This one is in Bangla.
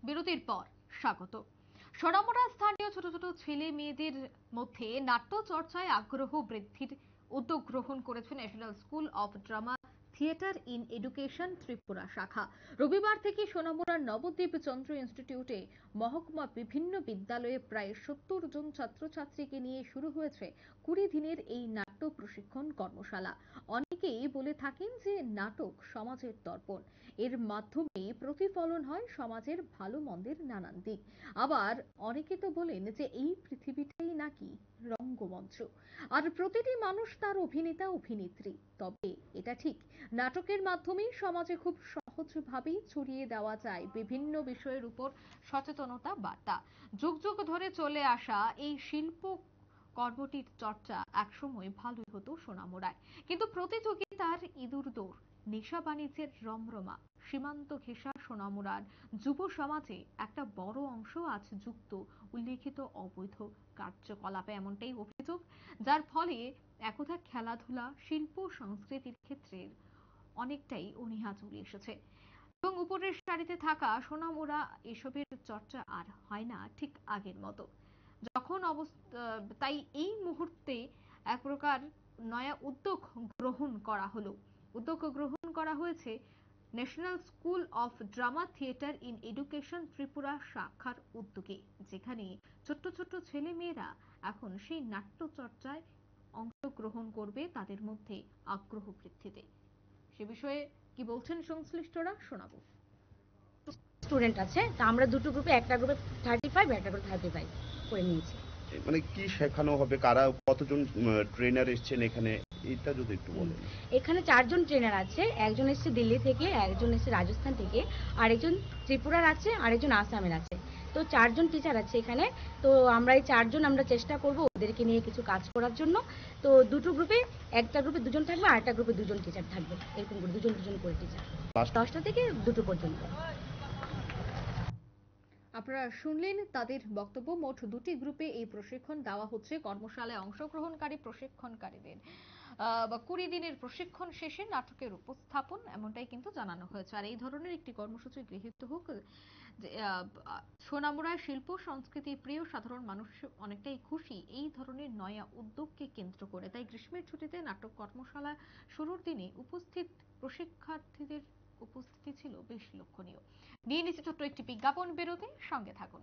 বিরতির পর স্বাগত। সোনামুড়া স্থানীয় ছোট ছোট ছেলে মেয়েদের মধ্যে নাট্য চর্চায় আগ্রহ বৃদ্ধির উদ্যোগ গ্রহণ করেছে national school of drama theatre in education Tripura শাখা। রবিবার থেকে সোনামুড়ার নবদ্বীপ চন্দ্র ইনস্টিটিউটে মহকুমা বিভিন্ন বিদ্যালয়ে প্রায় 70 জন ছাত্রছাত্রীকে নিয়ে শুরু হয়েছে 20 দিনের এই নাট্য প্রশিক্ষণ কর্মশালা। অনেকেই বলে থাকেন যে নাটক সমাজের দর্পণ, এর মাধ্যমে প্রতিফলন হয় সমাজের ভালো মন্দের নানান দিক। আবার অনেকে তো বলেন যে এই পৃথিবীটাই নাকি রঙ্গমঞ্চ, আর প্রতিটি মানুষ তার অভিনেতা অভিনেত্রী। তবে এটা ঠিক, নাটকের মাধ্যমে সমাজে খুব সহজভাবেই ছড়িয়ে দেওয়া যায় বিভিন্ন বিষয়ের উপর সচেতনতা বার্তা। যুগ যুগ ধরে চলে আসা এই শিল্প কর্মটির চর্চা একসময় ভালোই হতো সোনামুড়ায়, কিন্তু প্রতিযোগিতার ইঁদুর দৌড়, নেশা বাণিজ্যের রমরমা, সীমান্ত ঘেঁষা সোনামুড়ার যুব সমাজে একটা বড় অংশ আজ যুক্ত উল্লেখিত অবৈধ কার্যকলাপে, এমনটাই অভিযোগ। যার ফলে একথা খেলাধুলা, শিল্প, সংস্কৃতির ক্ষেত্রে অনেকটাই অনীহা চলে এসেছে এবং উপরের সারিতে থাকা সোনামুড়া এসবের চর্চা আর হয় না ঠিক আগের মতো। যখন তাই এই মুহূর্তে এক প্রকার নয়া উদ্যোগ গ্রহণ করা হয়েছে national school of drama theatre in education Tripura শাখার উদ্যোগে, যেখানে ছোট্ট ছোট্ট ছেলে মেয়েরা এখন সেই নাট্য চর্চায় অংশগ্রহণ করবে তাদের মধ্যে আগ্রহ বৃদ্ধিতে। সে বিষয়ে কি বলছেন সংশ্লিষ্টরা, শোনাবো। স্টুডেন্ট আছে, তা আমরা দুটো গ্রুপে, একটা গ্রুপে 35 একটা গ্রুপে 35 করে নিয়েছি। মানে কি শেখানো হবে, কারা কতজন ট্রেনার এসেছেন এখানে, এটা যদি একটু বলেন। এখানে 4 জন ট্রেনার আছে, একজন এসেছে দিল্লি থেকে, একজন এসেছে রাজস্থান থেকে, আর একজন ত্রিপুরার আছে, আর একজন আসামের আছে। তো 4 জন টিচার আছে এখানে। তো আমরা এই 4 জন আমরা চেষ্টা করব ওদেরকে নিয়ে কিছু কাজ করার জন্য। তো দুটো গ্রুপে, একটা গ্রুপে 2 জন থাকবে আর একটা গ্রুপে 2 জন টিচার থাকবে, এরকম করে 2 জন করে টিচার, 10টা থেকে 2টো পর্যন্ত। আপনারা শুনলেন তাদের বক্তব্য। মোট 2টি গ্রুপে এই প্রশিক্ষণ দেওয়া হচ্ছে। কর্মশালায় অংশগ্রহণকারী প্রশিক্ষণকারীদের 20 দিনের প্রশিক্ষণ শেষে নাটকের উপস্থাপন, এমনটাই কিন্তু জানানো হয়েছে। আর এই ধরনের একটি কর্মসূচি গৃহীত হোক, সোনামুড়ার শিল্প সংস্কৃতি প্রিয় সাধারণ মানুষ অনেকটাই খুশি এই ধরনের নয়া উদ্যোগকে কেন্দ্র করে। তাই গ্রীষ্মের ছুটিতে নাটক কর্মশালা শুরুর দিনে প্রশিক্ষার্থীদের উপস্থিতি ছিল বেশ লক্ষণীয়। নিয়ে নিচ্ছে ছোট্ট একটি বিজ্ঞাপন বিরতি, সঙ্গে থাকুন।